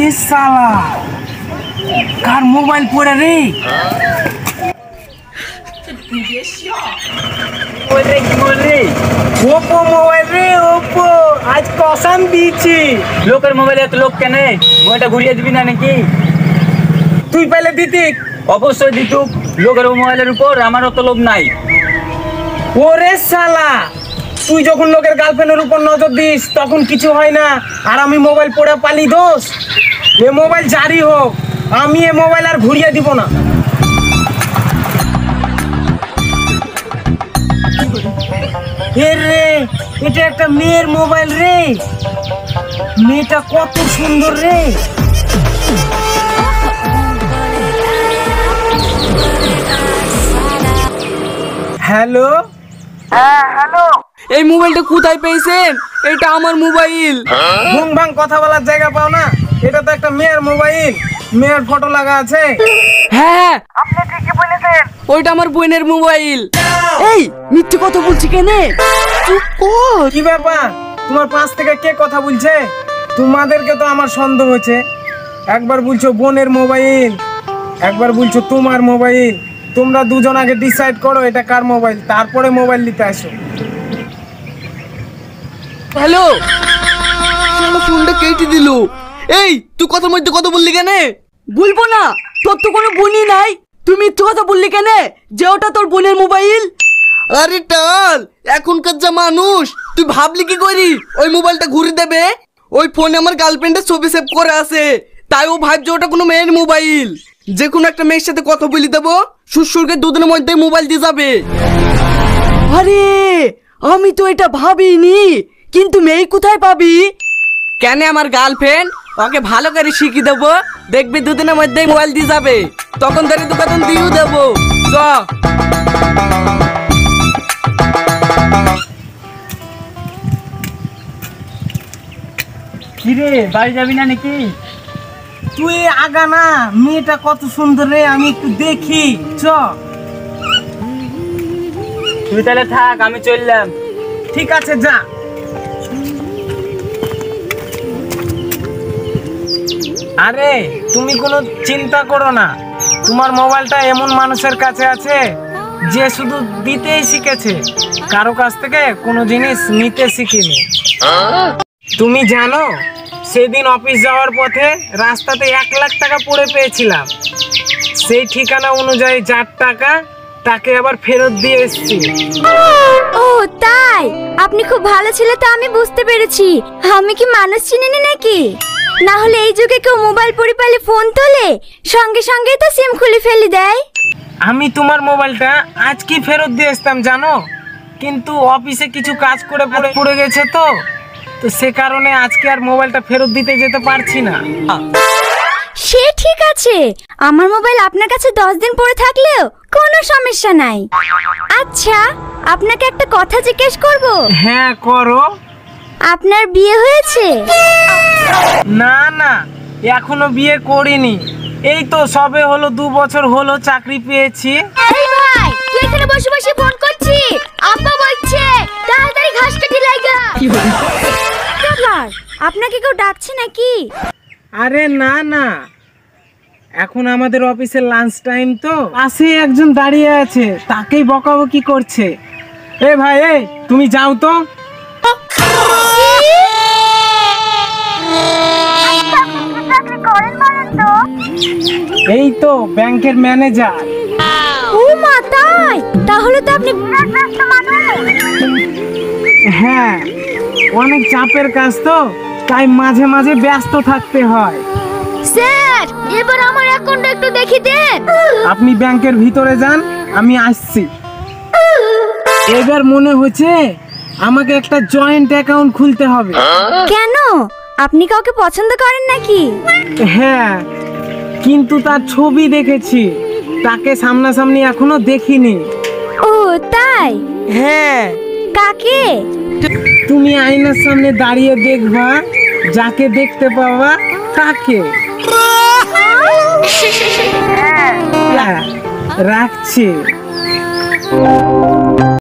ওরে শালা, কার মোবাইল পড়ে রে? ওপো মোবাইল রে, ওপো। আজ কসম দিয়েছি। লোকের মোবাইলে এত লোক কেন? মোবাইলটা ঘুরিয়ে দিবি না নাকি? তুই পেলে দিতি? অবশ্যই দিতুক। লোকের মোবাইলের উপর আমার অত লোভ নাই। ওরে শালা, তুই যখন লোকের গার্লফ্রেন্ডের উপর নজর দিস তখন কিছু হয় না, আর আমি মোবাইল পড়ে পালি দোষ? এ মোবাইল জারি হোক, আমি এ মোবাইল আর ঘুরিয়ে দিব না। এ রে, এটা একটা মেয়ের মোবাইল রে। মেয়েটা কত সুন্দর রে। হ্যালো। হ্যাঁ হ্যালো। এই মোবাইলটা কোথায় পেয়েছেন? এটা আমার মোবাইল। ভুং ভাং কথা বলার জায়গা পাও না? এটা তো একটা মেয়ের মোবাইল, মেয়ের ফটো লাগা আছে। হ্যাঁ, আপনি ঠিকই বলেছেন। ওইটা আমার বোনের মোবাইল। এই মিথ্যে কথা বলছি কেন? চুপ কর। কি ব্যাপার, তোমার পাশ থেকে কে কথা বলছে? তোমাদেরকে তো আমার সন্দেহ হচ্ছে। একবার বলছো বোনের মোবাইল, একবার বলছো তোমার মোবাইল। তোমরা দুজন আগে ডিসাইড করো এটা কার মোবাইল, তারপরে মোবাইল নিতে আসো। হ্যালো, ফোনটা কেটে দিল। এই তুই কথার মধ্যে কথা বললি কেন? বলবো না, তোর তো কোনো বোনই নাই। তুই মিথ্যে কথা বললি কেন যে ওটা তোর বোনের মোবাইল? আরে টাল, এখনকার যা মানুষ, তুই ভাবলি কি করি ওই মোবাইলটা ঘুরে দেবে? ওই ফোনে আমার গার্লফ্রেন্ডের ছবি সেভ করে আছে, তাই ও ভাবছে ওটা কোনো মেয়ের মোবাইল। যে কোনো একটা মেয়ের সাথে কথা বলি দেবো, শ্বশুরকে দুদিনের মধ্যে মোবাইল দিয়ে যাবে। আরে আমি তো এটা ভাবিনি, কিন্তু মেয়ে কোথায় পাবি? কেন, আমার গার্লফ্রেন্ড, ওকে ভালো করে শিখিয়ে দেবো, দেখবি দুদিনের মধ্যেই মোবাইল দিয়ে যাবে, তখন ধরে দোকান দিয়েও দেবো। চ। কিরে, বাড়ি যাবি না নাকি? তুই আগা না, মেয়েটা কত সুন্দর রে, আমি একটু দেখি। চ। তুই তাহলে থাক, আমি চললাম। ঠিক আছে, যা। আরে তুমি কোনো চিন্তা করো না, তোমার মোবাইলটা এমন মানুষের কাছে আছে যে শুধু দিতেই শিখেছে, কারো কাছ থেকে কোনো জিনিস নিতে শিখিনি। তুমি জানো, সেদিন অফিস যাওয়ার পথে রাস্তাতে 1 লাখ টাকা পড়ে পেয়েছিলাম। সেই ঠিকানা অনুযায়ী যার টাকা, তাকে আবার ফেরত দিয়ে এসেছি। ও তাই, আপনি খুব ভালো ছেলে তো আমি বুঝতে পেরেছি। আমি কি মানুষ চিনিনি নাকি? না হলে এই যুগে কেউ মোবাইল পড়ে পেলে ফোন তোলে, সঙ্গে সঙ্গেই তো সিম খুলে ফেলে দেয়। আমি তোমার মোবাইলটা আজ কি ফেরত দিয়ে আসতাম জানো, কিন্তু অফিসে কিছু কাজ করে পড়ে গেছে তো সে কারণে আজকে আর মোবাইলটা ফেরত দিতে যেতে পারছি না। সে ঠিক আছে, আমার মোবাইল আপনার কাছে 10 দিন পড়ে থাকলেও কোনো সমস্যা নাই। আচ্ছা, আপনাকে একটা কথা জিজ্ঞেস করব? হ্যাঁ করো। আপনার বিয়ে হয়েছে? না না, এখনো বিয়ে করিনি। এই তো সবে হলো 2 বছর হলো চাকরি পেয়েছি। এই ভাই, তুই এখানে বসে বসে ফোন করছিস? আব্বা বলছে তাড়াতাড়ি ঘাস কেটে লাগা। কি হলো? আপনাকে কেউ ডাকছে নাকি? আরে না না, এখন আমাদের অফিসের লাঞ্চ টাইম তো, পাশে একজন দাঁড়িয়ে আছে, তাকেই বকাবকি করছে। এ ভাই, এই তুমি যাও তো। এই তো ব্যাংকের ম্যানেজার। ও মা তাই, তাহলে তো আপনি বিরাট ব্যস্ত মানুষ। হ্যাঁ, অনেক চাপের কাজ তো, তাই মাঝে মাঝে ব্যস্ত থাকতে হয়। স্যার, এবার আমার অ্যাকাউন্টটা একটু দেখি দেন। আপনি ব্যাংকের ভিতরে যান, আমি আসছি। এবার মনে হচ্ছে আমাকে একটা জয়েন্ট অ্যাকাউন্ট খুলতে হবে। কেন, আপনি কাউকে পছন্দ করেন নাকি? হ্যাঁ, কিন্তু তার ছবি দেখেছি, তাকে সামনাসামনি এখনো দেখিনি। ও তাই? হ্যাঁ। কাকে? তুমি আয়নার সামনে দাঁড়িয়ে দেখবা, যাকে দেখতে পাবা তাকে। হ্যাঁ, রাখছি।